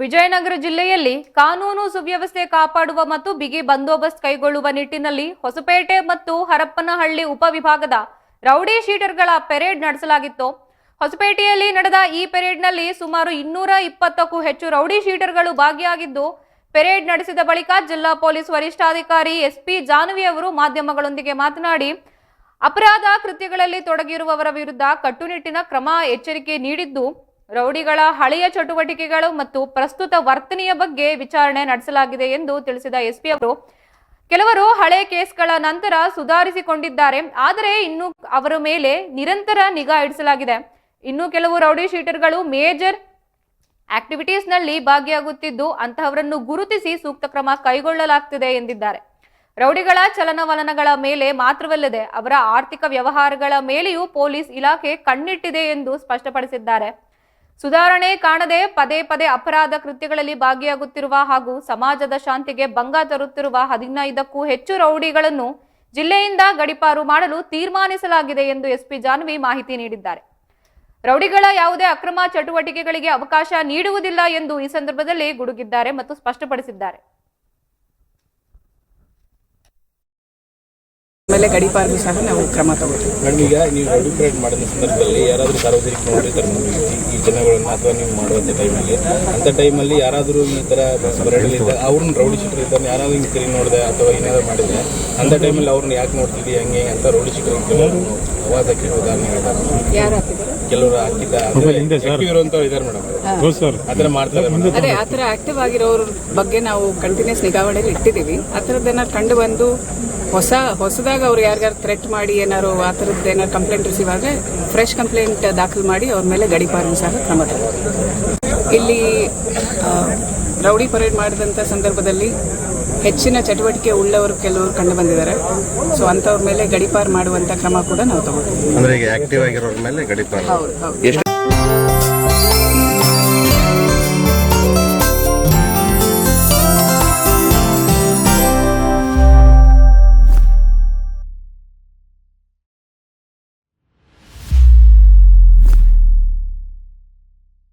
ವಿಜಯನಗರ ಜಿಲ್ಲೆಯಲ್ಲಿ ಕಾನೂನು ಸುವ್ಯವಸ್ಥೆ ಕಾಪಾಡುವ ಮತ್ತು ಬಿಗಿ ಬಂದೋಬಸ್ತ್ ಕೈಗೊಳ್ಳುವ ನಿಟ್ಟಿನಲ್ಲಿ ಹೊಸಪೇಟೆ ಮತ್ತು ಹರಪ್ಪನಹಳ್ಳಿ ಉಪವಿಭಾಗದ ರೌಡಿ ಶೀಟರ್ಗಳ ಪೆರೇಡ್ ನಡೆಸಲಾಗಿತ್ತು. ಹೊಸಪೇಟೆಯಲ್ಲಿ ನಡೆದ ಈ ಪೆರೇಡ್ನಲ್ಲಿ ಸುಮಾರು 220ಕ್ಕೂ ಹೆಚ್ಚು ರೌಡಿ ಶೀಟರ್ಗಳು ಭಾಗಿಯಾಗಿದ್ದು, ಪೆರೇಡ್ ನಡೆಸಿದ ಬಳಿಕ ಜಿಲ್ಲಾ ಪೊಲೀಸ್ ವರಿಷ್ಠಾಧಿಕಾರಿ ಎಸ್ಪಿ ಜಾನ್ವಿ ಅವರು ಮಾಧ್ಯಮಗಳೊಂದಿಗೆ ಮಾತನಾಡಿ, ಅಪರಾಧ ಕೃತ್ಯಗಳಲ್ಲಿ ತೊಡಗಿರುವವರ ವಿರುದ್ಧ ಕಟ್ಟುನಿಟ್ಟಿನ ಕ್ರಮ ಎಚ್ಚರಿಕೆ ನೀಡಿದ್ದು, ರೌಡಿಗಳ ಹಳೆಯ ಚಟುವಟಿಕೆಗಳು ಮತ್ತು ಪ್ರಸ್ತುತ ವರ್ತನೆಯ ಬಗ್ಗೆ ವಿಚಾರಣೆ ನಡೆಸಲಾಗಿದೆ ಎಂದು ತಿಳಿಸಿದ ಎಸ್ಪಿ ಅವರು, ಕೆಲವರು ಹಳೆ ಕೇಸ್ಗಳ ನಂತರ ಸುಧಾರಿಸಿಕೊಂಡಿದ್ದಾರೆ, ಆದರೆ ಇನ್ನು ಅವರ ಮೇಲೆ ನಿರಂತರ ನಿಗಾ ಇಡಿಸಲಾಗಿದೆ. ಇನ್ನು ಕೆಲವು ರೌಡಿ ಶೀಟರ್ಗಳು ಮೇಜರ್ ಆಕ್ಟಿವಿಟೀಸ್ ನಲ್ಲಿ ಭಾಗಿಯಾಗುತ್ತಿದ್ದು, ಅಂತಹವರನ್ನು ಗುರುತಿಸಿ ಸೂಕ್ತ ಕ್ರಮ ಕೈಗೊಳ್ಳಲಾಗುತ್ತಿದೆ ಎಂದಿದ್ದಾರೆ. ರೌಡಿಗಳ ಚಲನವಲನಗಳ ಮೇಲೆ ಮಾತ್ರವಲ್ಲದೆ ಅವರ ಆರ್ಥಿಕ ವ್ಯವಹಾರಗಳ ಮೇಲೆಯೂ ಪೊಲೀಸ್ ಇಲಾಖೆ ಕಣ್ಣಿಟ್ಟಿದೆ ಎಂದು ಸ್ಪಷ್ಟಪಡಿಸಿದ್ದಾರೆ. ಸುಧಾರಣೆ ಕಾಣದೆ ಪದೇ ಪದೇ ಅಪರಾಧ ಕೃತ್ಯಗಳಲ್ಲಿ ಭಾಗಿಯಾಗುತ್ತಿರುವ ಹಾಗೂ ಸಮಾಜದ ಶಾಂತಿಗೆ ಭಂಗ ತರುತ್ತಿರುವ 15ಕ್ಕೂ ಹೆಚ್ಚು ರೌಡಿಗಳನ್ನು ಜಿಲ್ಲೆಯಿಂದ ಗಡೀಪಾರು ಮಾಡಲು ತೀರ್ಮಾನಿಸಲಾಗಿದೆ ಎಂದು ಎಸ್ಪಿ ಜಾನ್ವಿ ಮಾಹಿತಿ ನೀಡಿದ್ದಾರೆ. ರೌಡಿಗಳ ಯಾವುದೇ ಅಕ್ರಮ ಚಟುವಟಿಕೆಗಳಿಗೆ ಅವಕಾಶ ನೀಡುವುದಿಲ್ಲ ಎಂದು ಈ ಸಂದರ್ಭದಲ್ಲಿ ಗುಡುಗಿದ್ದಾರೆ ಮತ್ತು ಸ್ಪಷ್ಟಪಡಿಸಿದ್ದಾರೆ. ಮೇಲೆ ಗಡೀಪಾರಿಗೂ ಸಹ ನಾವು ಕ್ರಮ ತಗೋತೀವಿ. ಮೇಡಮ್, ಈಗ ನೀವು ಅಡ್ವೊಕೇಟ್ ಮಾಡಿದ ಸಂದರ್ಭದಲ್ಲಿ ಯಾರಾದರೂ ಸಾರ್ವಜನಿಕ ನೋಡಿರ್ತಾರೆ ಈ ಜನಗಳನ್ನ, ಅಥವಾ ನೀವು ಮಾಡುವಂಥ ಟೈಮಲ್ಲಿ, ಅಂಥ ಟೈಮಲ್ಲಿ ಯಾರಾದರೂ ಈ ಥರ ಬರಲಿದ್ದ ಅವ್ರನ್ನ ರೌಡಿ ಶೀಟರ್ ಇದ್ದಾನೆ ಯಾರಾದರೂ ಹಿಂಗೆ ತಿರುಗಿ ನೋಡಿದೆ ಅಥವಾ ಏನಾದರೂ ಮಾಡಿದ್ರೆ, ಅಂಥ ಟೈಮಲ್ಲಿ ಅವ್ರನ್ನ ಯಾಕೆ ನೋಡ್ತಿದ್ವಿ ಹಂಗೆ ಅಂತ ರೌಡಿ ಶೀಟರ್ ಕೆಲವರು ಅವಾಜ್ ಹಾಕಿರೋ ಉದಾಹರಣೆಗಳಿದ್ದಾರೆ. ಯಾರು ಹಾಕಿದ್ದಾರೆ? ಕೆಲವರು ಹಾಕಿದ್ದ ಇರುವಂಥವ್ರು ಇದ್ದಾರೆ ಮೇಡಮ್, ಆ ಥರ ಮಾಡ್ತಾರೆ. ಅದೇ ಆ ಥರ ಆಕ್ಟಿವ್ ಆಗಿರೋರ ಬಗ್ಗೆ ನಾವು ಕಂಟಿನ್ಯೂಸ್ ನಿಗಾವಣೆಯಲ್ಲಿ ಇಟ್ಟಿದ್ದೀವಿ. ಆ ಥರದ್ದೇನಾದ್ರು ಕಂಡು ಬಂದು ಹೊಸದಾಗ ಅವ್ರು ಯಾರಿಗಾರು ಥ್ರೆಟ್ ಮಾಡಿ ಏನಾರು ಆ ಥರದ್ದು ಏನಾರು ಕಂಪ್ಲೇಂಟ್ ರಿಸೀವ್ ಆದರೆ ಫ್ರೆಶ್ ಕಂಪ್ಲೇಂಟ್ ದಾಖಲು ಮಾಡಿ ಅವ್ರ ಮೇಲೆ ಗಡೀಪಾರಿಗೂ ಸಹ ಕ್ರಮ ತಗೊಳ್ತೀವಿ. ಇಲ್ಲಿ ರೌಡಿ ಪರೇಡ್ ಮಾಡಿದಂಥ ಸಂದರ್ಭದಲ್ಲಿ ಹೆಚ್ಚಿನ ಚಟುವಟಿಕೆ ಉಳ್ಳವರು ಕೆಲವರು ಕಂಡು ಬಂದಿದ್ದಾರೆ. ಸೊ ಅಂಥವ್ರ ಮೇಲೆ ಗಡೀಪಾರು ಮಾಡುವಂಥ ಕ್ರಮ ಕೂಡ ನಾವು ತಗೊಳ್ತೀವಿ. ಅಂದ್ರೆ ಈಗ ಆಕ್ಟಿವ್ ಆಗಿರೋರ ಮೇಲೆ ಗಡೀಪಾರು. ಹೌದು.